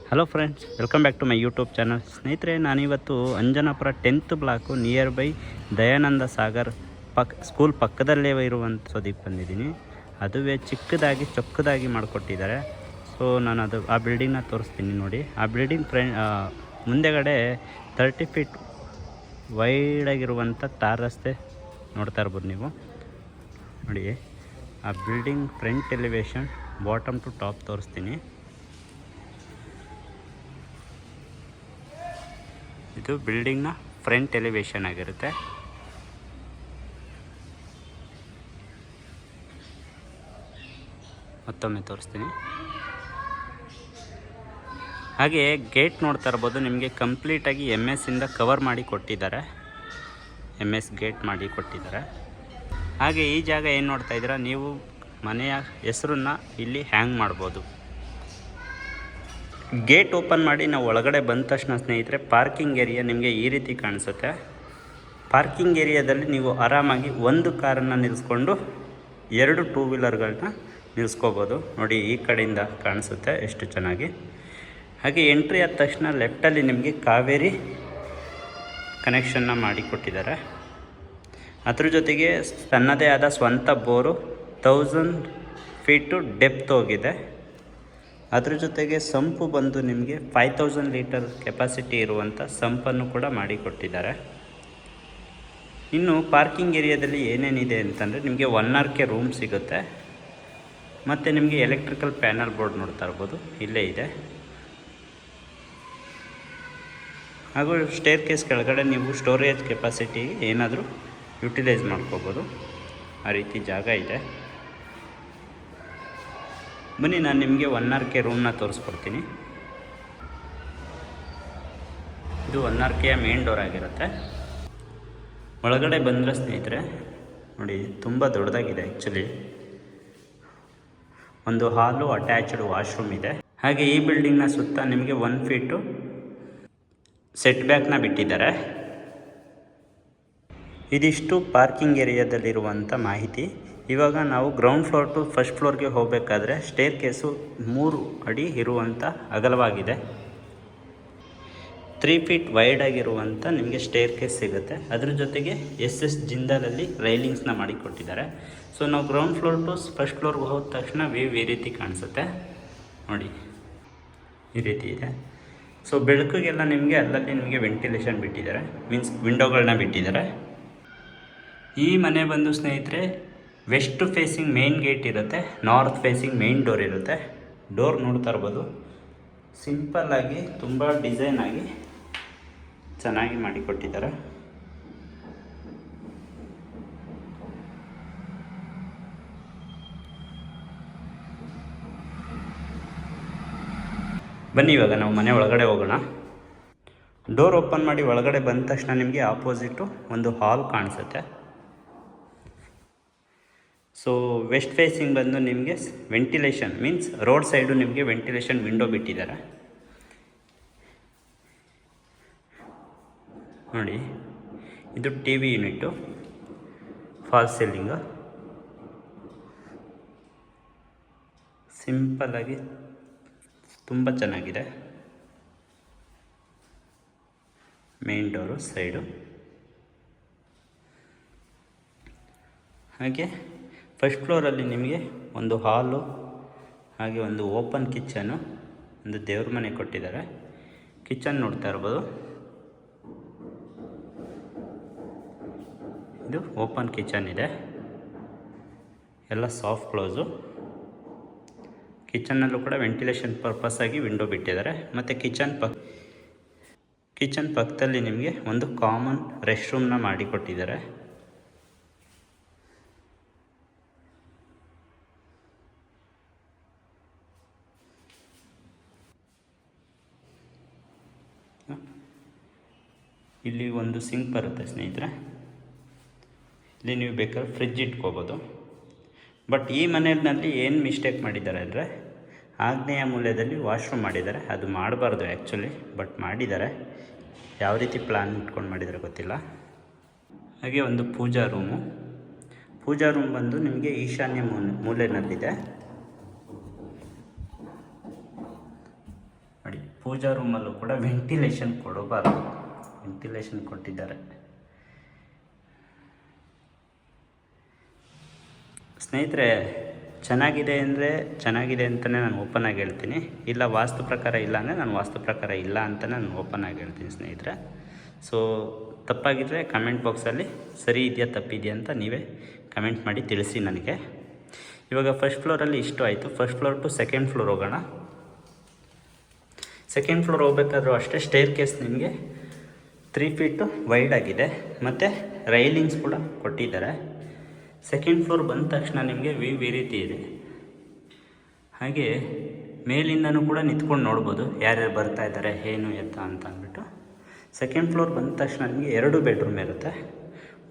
Hello friends, welcome back to my YouTube channel. ಸ್ನೇಹಿತರೆ, ನಾನಿವತ್ತು Anjanapura 10th block nearby Dayananda Sagar school ಪಕ್ಕದಲ್ಲೇ ಇರುವಂಥದ್ದಕ್ಕೆ ಬಂದಿದ್ದೀನಿ. ಅದುವೇ ಚಿಕ್ಕದಾಗಿ ಚೊಕ್ಕದಾಗಿ ಮಾಡಿಕೊಟ್ಟಿದ್ದಾರೆ. ಸೊ ನಾನು ಆ ಬಿಲ್ಡಿಂಗ್ನ ತೋರಿಸ್ತೀನಿ ನೋಡಿ. ಆ ಬಿಲ್ಡಿಂಗ್ ಮುಂದೆಗಡೆ 30 ಫೀಟ್ ವೈಡಾಗಿರುವಂಥ ಟಾರ್ ರಸ್ತೆ ನೋಡ್ತಾ ಇರ್ಬೋದು ನೀವು ನೋಡಿ. ಆ building front elevation bottom to top ತೋರಿಸ್ತೀನಿ. ಇದು ಬಿಲ್ಡಿಂಗ್ನ ಫ್ರಂಟ್ ಎಲಿವೇಶನ್ ಆಗಿರುತ್ತೆ. ಮತ್ತೊಮ್ಮೆ ತೋರಿಸ್ತೀನಿ. ಹಾಗೆ ಗೇಟ್ ನೋಡ್ತಾ ಇರ್ಬೋದು, ನಿಮಗೆ ಕಂಪ್ಲೀಟಾಗಿ MS ಇಂದ ಕವರ್ ಮಾಡಿ ಕೊಟ್ಟಿದ್ದಾರೆ. MS ಗೇಟ್ ಮಾಡಿ ಕೊಟ್ಟಿದ್ದಾರೆ. ಹಾಗೆ ಈ ಜಾಗ ಏನು ನೋಡ್ತಾ ಇದ್ದೀರಾ ನೀವು, ಮನೆಯ ಹೆಸರನ್ನ ಇಲ್ಲಿ ಹ್ಯಾಂಗ್ ಮಾಡ್ಬೋದು. ಗೇಟ್ ಓಪನ್ ಮಾಡಿ ನಾವು ಒಳಗಡೆ ಬಂದ ತಕ್ಷಣ ಸ್ನೇಹಿತರೆ, ಪಾರ್ಕಿಂಗ್ ಏರಿಯಾ ನಿಮಗೆ ಈ ರೀತಿ ಕಾಣಿಸುತ್ತೆ. ಪಾರ್ಕಿಂಗ್ ಏರಿಯಾದಲ್ಲಿ ನೀವು ಆರಾಮಾಗಿ ಒಂದು ಕಾರನ್ನು ನಿಲ್ಲಿಸ್ಕೊಂಡು 2 ಟೂ ವೀಲರ್ಗಳನ್ನ ನಿಲ್ಲಿಸ್ಕೋಬೋದು. ನೋಡಿ, ಈ ಕಡೆಯಿಂದ ಕಾಣಿಸುತ್ತೆ ಎಷ್ಟು ಚೆನ್ನಾಗಿ. ಹಾಗೆ ಎಂಟ್ರಿ ಆದ ತಕ್ಷಣ ಲೆಫ್ಟಲ್ಲಿ ನಿಮಗೆ ಕಾವೇರಿ ಕನೆಕ್ಷನ್ನ ಮಾಡಿಕೊಟ್ಟಿದ್ದಾರೆ. ಅದ್ರ ಜೊತೆಗೆ ತನ್ನದೇ ಆದ ಸ್ವಂತ ಬೋರು 1000 ಫೀಟು ಡೆಪ್ತ್ ಹೋಗಿದೆ. ಅದ್ರ ಜೊತೆಗೆ ಸಂಪು ಬಂದು ನಿಮಗೆ 5000 ಲೀಟರ್ ಕೆಪಾಸಿಟಿ ಇರುವಂಥ ಸಂಪನ್ನು ಕೂಡ ಮಾಡಿಕೊಟ್ಟಿದ್ದಾರೆ. ಇನ್ನು ಪಾರ್ಕಿಂಗ್ ಏರಿಯಾದಲ್ಲಿ ಏನೇನಿದೆ ಅಂತಂದರೆ, ನಿಮಗೆ 1 RK ರೂಮ್ ಸಿಗುತ್ತೆ. ಮತ್ತು ನಿಮಗೆ ಎಲೆಕ್ಟ್ರಿಕಲ್ ಪ್ಯಾನಲ್ ಬೋರ್ಡ್ ನೋಡ್ತಾ ಇರ್ಬೋದು, ಇಲ್ಲೇ ಇದೆ. ಹಾಗೂ ಸ್ಟೇರ್ ಕೇಸ್ ಕೆಳಗಡೆ ನೀವು ಸ್ಟೋರೇಜ್ ಕೆಪಾಸಿಟಿ ಏನಾದರೂ ಯುಟಿಲೈಸ್ ಮಾಡ್ಕೋಬೋದು. ಆ ರೀತಿ ಜಾಗ ಇದೆ. ಬನ್ನಿ, ನಾನು ನಿಮಗೆ 1 RK ರೂಮ್ನ ತೋರಿಸ್ಕೊಡ್ತೀನಿ. ಇದು 1 RKಯ ಮೇನ್ ಡೋರ್ ಆಗಿರುತ್ತೆ. ಒಳಗಡೆ ಬಂದರೆ ಸ್ನೇಹಿತರೆ ನೋಡಿ, ತುಂಬ ದೊಡ್ಡದಾಗಿದೆ. ಆ್ಯಕ್ಚುಲಿ ಒಂದು ಹಾಲು, ಅಟ್ಯಾಚ್ಡ್ ವಾಶ್ರೂಮ್ ಇದೆ. ಹಾಗೆ ಈ ಬಿಲ್ಡಿಂಗ್ನ ಸುತ್ತ ನಿಮಗೆ 1 ಫೀಟು ಸೆಟ್ ಬ್ಯಾಕ್ನ ಬಿಟ್ಟಿದ್ದಾರೆ. ಇದಿಷ್ಟು ಪಾರ್ಕಿಂಗ್ ಏರಿಯಾದಲ್ಲಿರುವಂಥ ಮಾಹಿತಿ. ಇವಾಗ ನಾವು ಗ್ರೌಂಡ್ ಫ್ಲೋರ್ ಟು ಫಸ್ಟ್ ಫ್ಲೋರ್ಗೆ ಹೋಗಬೇಕಾದ್ರೆ ಸ್ಟೇರ್ ಕೇಸು 3 ಅಡಿ ಇರುವಂಥ ಅಗಲವಾಗಿದೆ. 3 ಫೀಟ್ ವೈಡ್ ಆಗಿರುವಂಥ ನಿಮಗೆ ಸ್ಟೇರ್ ಕೇಸ್ ಸಿಗುತ್ತೆ. ಅದ್ರ ಜೊತೆಗೆ SS ಜಿಂದಾಲಲ್ಲಿ ರೈಲಿಂಗ್ಸ್ನ ಮಾಡಿಕೊಟ್ಟಿದ್ದಾರೆ. ಸೊ ನಾವು ಗ್ರೌಂಡ್ ಫ್ಲೋರ್ ಟು ಫಸ್ಟ್ ಫ್ಲೋರ್ಗೆ ಹೋದ ತಕ್ಷಣ ವ್ಯೂ ಈ ರೀತಿ ಕಾಣಿಸುತ್ತೆ ನೋಡಿ, ಈ ರೀತಿ ಇದೆ. ಸೊ ಬೆಳಕಿಗೆಲ್ಲ ನಿಮಗೆ ಅಲ್ಲಲ್ಲಿ ನಿಮಗೆ ವೆಂಟಿಲೇಷನ್ ಬಿಟ್ಟಿದ್ದಾರೆ, ಮೀನ್ಸ್ ವಿಂಡೋಗಳನ್ನ ಬಿಟ್ಟಿದ್ದಾರೆ. ಈ ಮನೆ ಬಂದು ಸ್ನೇಹಿತರೆ ವೆಸ್ಟ್ ಫೇಸಿಂಗ್ ಮೇನ್ ಗೇಟ್ ಇರುತ್ತೆ, ನಾರ್ತ್ ಫೇಸಿಂಗ್ ಮೇನ್ ಡೋರ್ ಇರುತ್ತೆ. ಡೋರ್ ನೋಡ್ತಾ ಇರ್ಬೋದು, ಸಿಂಪಲ್ಲಾಗಿ ತುಂಬ ಡಿಸೈನ್ ಆಗಿ ಚೆನ್ನಾಗಿ ಮಾಡಿಕೊಟ್ಟಿದ್ದಾರೆ. ಬನ್ನಿ, ಇವಾಗ ನಾವು ಮನೆ ಒಳಗಡೆ ಹೋಗೋಣ. ಡೋರ್ ಓಪನ್ ಮಾಡಿ ಒಳಗಡೆ ಬಂದ ತಕ್ಷಣ ನಿಮಗೆ ಆಪೋಸಿಟು ಒಂದು ಹಾಲ್ ಕಾಣಿಸುತ್ತೆ. ಸೊ ವೆಸ್ಟ್ ಫೇಸಿಂಗ್ ಬಂದು ನಿಮಗೆ ವೆಂಟಿಲೇಷನ್, ಮೀನ್ಸ್ ರೋಡ್ ಸೈಡು ನಿಮಗೆ ವೆಂಟಿಲೇಷನ್ ವಿಂಡೋ ಬಿಟ್ಟಿದ್ದಾರೆ ನೋಡಿ. ಇದು TV ಯೂನಿಟ್ಟು, ಫಾಲ್ಸ್ ಸೀಲಿಂಗು. ಸಿಂಪಲ್ಲಾಗಿ ತುಂಬ ಚೆನ್ನಾಗಿದೆ. Main door side. ಹಾಗೆ ಫಸ್ಟ್ ಫ್ಲೋರಲ್ಲಿ ನಿಮಗೆ ಒಂದು ಹಾಲು, ಹಾಗೆ ಒಂದು ಓಪನ್ ಕಿಚನು, ಒಂದು ದೇವ್ರ ಮನೆ ಕೊಟ್ಟಿದ್ದಾರೆ. ಕಿಚನ್ ನೋಡ್ತಾ ಇರ್ಬೋದು, ಇದು ಓಪನ್ ಕಿಚನ್ ಇದೆ. ಎಲ್ಲ ಸಾಫ್ಟ್ ಕ್ಲೋಸು. ಕಿಚನ್ನಲ್ಲೂ ಕೂಡ ವೆಂಟಿಲೇಷನ್ ಪರ್ಪಸ್ ಆಗಿ ವಿಂಡೋ ಬಿಟ್ಟಿದ್ದಾರೆ. ಮತ್ತು ಕಿಚನ್ ಪಕ್ಕದಲ್ಲಿ ನಿಮಗೆ ಒಂದು ಕಾಮನ್ ರೆಸ್ಟ್ ರೂಮ್ನ ಮಾಡಿಕೊಟ್ಟಿದ್ದಾರೆ. ಇಲ್ಲಿ ಒಂದು ಸಿಂಕ್ ಬರುತ್ತೆ ಸ್ನೇಹಿತರೆ. ಇಲ್ಲಿ ನೀವು ಬೇಕಾದ್ರೆ ಫ್ರಿಜ್ ಇಟ್ಕೋಬೋದು. ಬಟ್ ಈ ಮನೆಯಲ್ಲಿ ಏನು ಮಿಸ್ಟೇಕ್ ಮಾಡಿದ್ದಾರೆ ಅಂದರೆ, ಆಗ್ನೇಯ ಮೂಲೆಯಲ್ಲಿ ವಾಶ್ರೂಮ್ ಮಾಡಿದ್ದಾರೆ. ಅದು ಮಾಡಬಾರ್ದು ಆ್ಯಕ್ಚುಲಿ, ಬಟ್ ಮಾಡಿದ್ದಾರೆ. ಯಾವ ರೀತಿ ಪ್ಲ್ಯಾನ್ ಇಟ್ಕೊಂಡು ಮಾಡಿದರೆ ಗೊತ್ತಿಲ್ಲ. ಹಾಗೆ ಒಂದು ಪೂಜಾ ರೂಮ್ ಬಂದು ನಿಮಗೆ ಈಶಾನ್ಯ ಮೂಲೆಯಲ್ಲಿದೆ. ನೋಡಿ, ಪೂಜಾ ರೂಮಲ್ಲೂ ಕೂಡ ವೆಂಟಿಲೇಷನ್ ಕೊಡಬಾರ್ದು, ವೆಂಟಿಲೇಷನ್ ಕೊಟ್ಟಿದ್ದಾರೆ. ಸ್ನೇಹಿತರೆ, ಚೆನ್ನಾಗಿದೆ ಅಂದರೆ ಚೆನ್ನಾಗಿದೆ ಅಂತಲೇ ನಾನು ಓಪನ್ ಆಗಿ ಹೇಳ್ತೀನಿ. ಇಲ್ಲ ವಾಸ್ತು ಪ್ರಕಾರ ಇಲ್ಲ ಅಂದರೆ ನಾನು ವಾಸ್ತು ಪ್ರಕಾರ ಇಲ್ಲ ಅಂತ ನಾನು ಓಪನ್ ಆಗಿ ಹೇಳ್ತೀನಿ ಸ್ನೇಹಿತರೆ. ಸೊ ತಪ್ಪಾಗಿದ್ದರೆ ಕಮೆಂಟ್ ಬಾಕ್ಸಲ್ಲಿ ಸರಿ ಇದೆಯಾ ತಪ್ಪಿದೆಯಾ ಅಂತ ನೀವೇ ಕಮೆಂಟ್ ಮಾಡಿ ತಿಳಿಸಿ ನನಗೆ. ಇವಾಗ ಫಸ್ಟ್ ಫ್ಲೋರಲ್ಲಿ ಇಷ್ಟು ಆಯಿತು. First floor to second floor ಹೋಗೋಣ. ಸೆಕೆಂಡ್ ಫ್ಲೋರ್ ಹೋಗ್ಬೇಕಾದ್ರೂ ಅಷ್ಟೇ ಸ್ಟೇರ್ ಕೇಸ್ ನಿಮಗೆ 3 ಫೀಟು ವೈಡ್ ಆಗಿದೆ ಮತ್ತು ರೈಲಿಂಗ್ಸ್ ಕೂಡ ಕೊಟ್ಟಿದ್ದಾರೆ. ಸೆಕೆಂಡ್ ಫ್ಲೋರ್ ಬಂದ ತಕ್ಷಣ ನಿಮಗೆ ವ್ಯೂ ಈ ರೀತಿ ಇದೆ. ಹಾಗೆ ಮೇಲಿಂದನೂ ಕೂಡ ನಿಂತ್ಕೊಂಡು ನೋಡ್ಬೋದು ಯಾರ್ಯಾರು ಬರ್ತಾ ಇದ್ದಾರೆ ಏನು ಎತ್ತ ಅಂತ ಅಂದ್ಬಿಟ್ಟು. ಸೆಕೆಂಡ್ ಫ್ಲೋರ್ ಬಂದ ತಕ್ಷಣ ನಿಮಗೆ 2 ಬೆಡ್ರೂಮ್ ಇರುತ್ತೆ.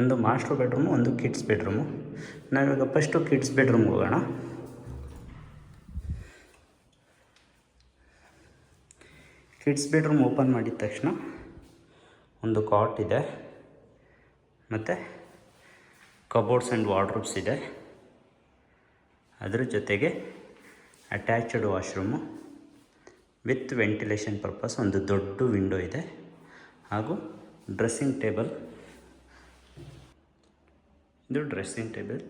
ಒಂದು ಮಾಸ್ಟರ್ ಬೆಡ್ರೂಮು, ಒಂದು ಕಿಡ್ಸ್ ಬೆಡ್ರೂಮು. ನಾವಿವಾಗ ಫಸ್ಟು ಕಿಡ್ಸ್ ಬೆಡ್ರೂಮ್ಗೆ ಹೋಗೋಣ. ಕಿಡ್ಸ್ ಬೆಡ್ರೂಮ್ ಓಪನ್ ಮಾಡಿದ ತಕ್ಷಣ ಒಂದು ಕಾಟ್ ಇದೆ ಮತ್ತು ಕಬೋರ್ಡ್ಸ್ ಆ್ಯಂಡ್ ವಾರ್ಡ್ರೋಬ್ಸ್ ಇದೆ. ಅದರ ಜೊತೆಗೆ attached washroom with ventilation purpose ಒಂದು ದೊಡ್ಡ ವಿಂಡೋ ಇದೆ. ಹಾಗೂ ಡ್ರೆಸ್ಸಿಂಗ್ ಟೇಬಲ್, ಇದು ಡ್ರೆಸ್ಸಿಂಗ್ ಟೇಬಲ್.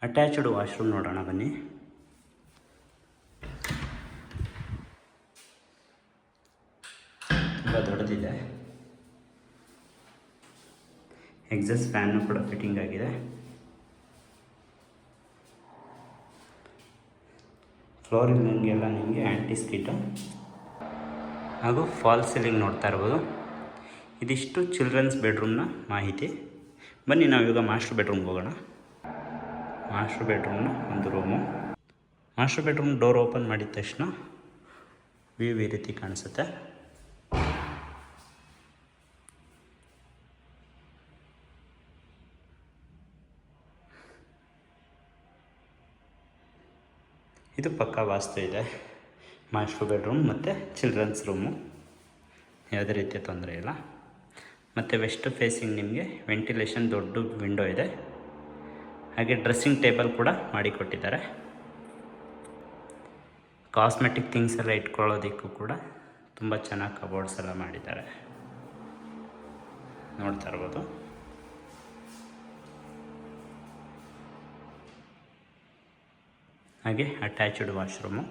ಅಟ್ಯಾಚ್ಡ್ ವಾಶ್ರೂಮ್ ನೋಡೋಣ ಬನ್ನಿ. ತುಂಬ ದೊಡ್ಡದಿದೆ. ಎಕ್ಸಾಸ್ಟ್ ಫ್ಯಾನು ಕೂಡ ಫಿಟ್ಟಿಂಗ್ ಆಗಿದೆ. ಫ್ಲೋರಿಂಗೆಲ್ಲ ನಿಮಗೆ ಆ್ಯಂಟಿ ಸ್ಕಿಟ್ಟು ಹಾಗೂ ಫಾಲ್ ಸೀಲಿಂಗ್ ನೋಡ್ತಾ ಇರ್ಬೋದು. ಇದಿಷ್ಟು ಚಿಲ್ಡ್ರನ್ಸ್ ಬೆಡ್ರೂಮ್ನ ಮಾಹಿತಿ. ಬನ್ನಿ ನಾವಿವಾಗ ಮಾಸ್ಟರ್ ಬೆಡ್ರೂಮ್ಗೆ ಹೋಗೋಣ. ಮಾಸ್ಟರ್ ಬೆಡ್ರೂಮ್ನ ಒಂದು room. Master bedroom door open ಮಾಡಿದ ತಕ್ಷಣ ವ್ಯೂ ಈ ರೀತಿ ಕಾಣಿಸುತ್ತೆ. ಇದು ಪಕ್ಕಾ ವಾಸ್ತು ಇದೆ. ಮಾಸ್ಟರ್ ಬೆಡ್ರೂಮ್ ಮತ್ತು ಚಿಲ್ಡ್ರನ್ಸ್ ರೂಮು, ಯಾವುದೇ ರೀತಿಯ ತೊಂದರೆ ಇಲ್ಲ. ಮತ್ತು ವೆಸ್ಟ್ ಫೇಸಿಂಗ್ ನಿಮಗೆ ವೆಂಟಿಲೇಷನ್ ದೊಡ್ಡ ವಿಂಡೋ ಇದೆ. ಹಾಗೆ ಡ್ರೆಸ್ಸಿಂಗ್ ಟೇಬಲ್ ಕೂಡ ಮಾಡಿಕೊಟ್ಟಿದ್ದಾರೆ. ಕಾಸ್ಮೆಟಿಕ್ ಥಿಂಗ್ಸ್ ಎಲ್ಲ ಇಟ್ಕೊಳ್ಳೋದಕ್ಕೂ ಕೂಡ ತುಂಬ ಚೆನ್ನಾಗಿ ಕಬೋರ್ಡ್ಸ್ ಎಲ್ಲ ಮಾಡಿದ್ದಾರೆ, ನೋಡ್ತಾ ಇರ್ಬೋದು. ಹಾಗೆ ಅಟ್ಯಾಚ್ಡ್ ವಾಶ್ರೂಮು.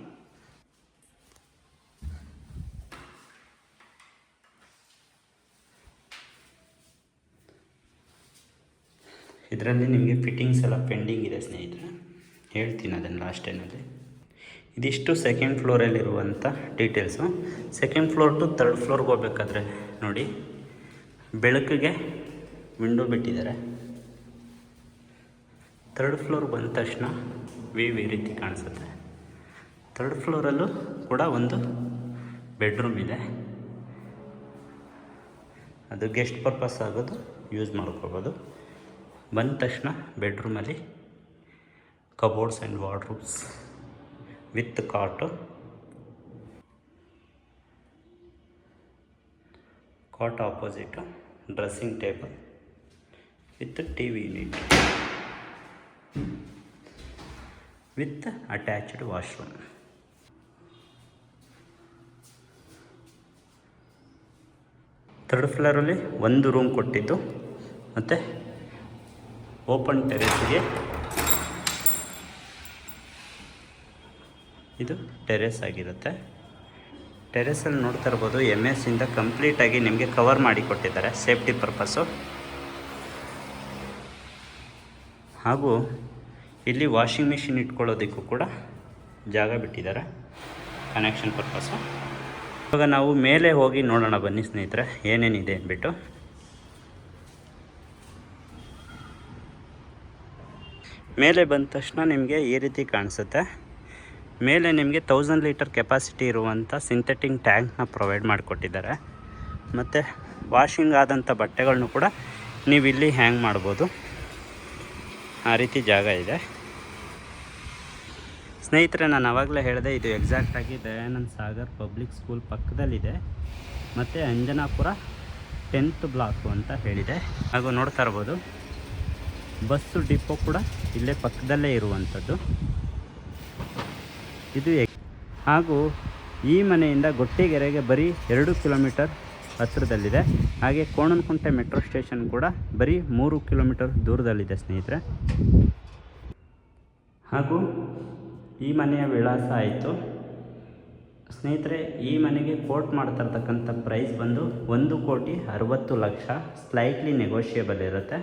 ಇದರಲ್ಲಿ ನಿಮಗೆ ಫಿಟ್ಟಿಂಗ್ಸ್ ಎಲ್ಲ ಪೆಂಡಿಂಗ್ ಇದೆ ಸ್ನೇಹಿತರೆ, ಹೇಳ್ತೀನಿ ಅದನ್ನು ಲಾಸ್ಟ್ ಟೈಮಲ್ಲಿ. ಇದಿಷ್ಟು ಸೆಕೆಂಡ್ ಫ್ಲೋರಲ್ಲಿರುವಂಥ details. Second floor to third ಫ್ಲೋರ್ಗೆ ಹೋಗ್ಬೇಕಾದ್ರೆ ನೋಡಿ, ಬೆಳಕಿಗೆ ವಿಂಡೋ ಬಿಟ್ಟಿದ್ದಾರೆ. ಥರ್ಡ್ ಫ್ಲೋರ್ ಬಂದ ತಕ್ಷಣ ವ್ಯೂ ಈ ರೀತಿ ಕಾಣಿಸುತ್ತೆ. ಥರ್ಡ್ ಫ್ಲೋರಲ್ಲೂ ಕೂಡ ಒಂದು ಬೆಡ್ರೂಮ್ ಇದೆ. ಅದು ಗೆಸ್ಟ್ ಪರ್ಪಸ್ ಆಗೋದು ಯೂಸ್ ಮಾಡ್ಕೋಬೋದು. ಬಂದ ತಕ್ಷಣ ಬೆಡ್ರೂಮಲ್ಲಿ cupboards and wardrobes with cot, cot opposite dressing table with T V unit with attached washroom. Third ಫ್ಲೋರಲ್ಲಿ ಒಂದು ರೂಮ್ ಕೊಟ್ಟಿದ್ದು ಮತ್ತು ಓಪನ್ ಟೆರೆಸ್ಗೆ ಇದು ಟೆರೆಸ್ ಆಗಿರುತ್ತೆ. ಟೆರೆಸಲ್ಲಿ ನೋಡ್ತಾ ಇರ್ಬೋದು MS ಇಂದ ಕಂಪ್ಲೀಟಾಗಿ ನಿಮಗೆ ಕವರ್ ಮಾಡಿ ಕೊಟ್ಟಿದ್ದಾರೆ ಸೇಫ್ಟಿ ಪರ್ಪಸ್ಸು. ಹಾಗೂ ಇಲ್ಲಿ ವಾಷಿಂಗ್ ಮಿಷಿನ್ ಇಟ್ಕೊಳ್ಳೋದಕ್ಕೂ ಕೂಡ ಜಾಗ ಬಿಟ್ಟಿದ್ದಾರೆ ಕನೆಕ್ಷನ್ ಪರ್ಪಸ್ಸು. ಇವಾಗ ನಾವು ಮೇಲೆ ಹೋಗಿ ನೋಡೋಣ ಬನ್ನಿ ಸ್ನೇಹಿತರೆ ಏನೇನಿದೆ ಅಂದ್ಬಿಟ್ಟು. ಮೇಲೆ ಬಂದ ತಕ್ಷಣ ನಿಮಗೆ ಈ ರೀತಿ ಕಾಣಿಸುತ್ತೆ. ಮೇಲೆ ನಿಮಗೆ 1000 ಲೀಟರ್ ಕೆಪಾಸಿಟಿ ಇರುವಂಥ ಸಿಂಥೆಟಿಕ್ ಟ್ಯಾಂಕ್ನ ಪ್ರೊವೈಡ್ ಮಾಡಿಕೊಟ್ಟಿದ್ದಾರೆ. ಮತ್ತು ವಾಷಿಂಗ್ ಆದಂಥ ಬಟ್ಟೆಗಳನ್ನೂ ಕೂಡ ನೀವು ಇಲ್ಲಿ ಹ್ಯಾಂಗ್ ಮಾಡ್ಬೋದು, ಆ ರೀತಿ ಜಾಗ ಇದೆ. ಸ್ನೇಹಿತರೆ, ನಾನು ಆವಾಗಲೇ ಹೇಳಿದೆ, ಇದು ಎಕ್ಸಾಕ್ಟಾಗಿ ದಯಾನಂದ್ ಸಾಗರ್ ಪಬ್ಲಿಕ್ ಸ್ಕೂಲ್ ಪಕ್ಕದಲ್ಲಿದೆ ಮತ್ತು ಅಂಜನಾಪುರ 10th ಬ್ಲಾಕು ಅಂತ ಹೇಳಿದೆ. ಹಾಗೂ ನೋಡ್ತಾ ಇರ್ಬೋದು ಬಸ್ಸು ಡಿಪೋ ಕೂಡ ಇಲ್ಲೇ ಪಕ್ಕದಲ್ಲೇ ಇರುವಂಥದ್ದು ಇದು. ಹಾಗೂ ಈ ಮನೆಯಿಂದ ಗೊಟ್ಟಿಗೆರೆಗೆ ಬರೀ 2 ಕಿಲೋಮೀಟರ್ ಹತ್ತಿರದಲ್ಲಿದೆ. ಹಾಗೆ ಕೋಣನಕುಂಟೆ ಮೆಟ್ರೋ ಸ್ಟೇಷನ್ ಕೂಡ ಬರೀ 3 ಕಿಲೋಮೀಟರ್ ದೂರದಲ್ಲಿದೆ ಸ್ನೇಹಿತರೆ. ಹಾಗೂ ಈ ಮನೆಯ ವಿಳಾಸ ಆಯಿತು ಸ್ನೇಹಿತರೆ. ಈ ಮನೆಗೆ ಕೋಟ್ ಮಾಡ್ತಾ ಇರ್ತಕ್ಕಂಥ ಪ್ರೈಸ್ ಬಂದು 1,60,00,000, ಸ್ಲೈಟ್ಲಿ ನೆಗೋಷಿಯೇಬಲ್ ಇರುತ್ತೆ.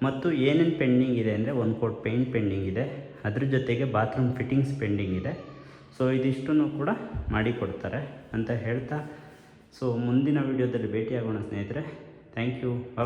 ಮತ್ತು ಏನೇನು ಪೆಂಡಿಂಗ್ ಇದೆ ಅಂದರೆ 1 ಕೋಟ್ ಪೇಂಟ್ ಪೆಂಡಿಂಗ್ ಇದೆ, ಅದ್ರ ಜೊತೆಗೆ ಬಾತ್ರೂಮ್ ಫಿಟ್ಟಿಂಗ್ಸ್ ಪೆಂಡಿಂಗ್ ಇದೆ. ಸೊ ಇದಿಷ್ಟನ್ನು ಕೂಡ ಮಾಡಿಕೊಡ್ತಾರೆ ಅಂತ ಹೇಳ್ತಾ, ಸೊ ಮುಂದಿನ ವೀಡಿಯೋದಲ್ಲಿ ಭೇಟಿಯಾಗೋಣ ಸ್ನೇಹಿತರೆ. Thank you, bye.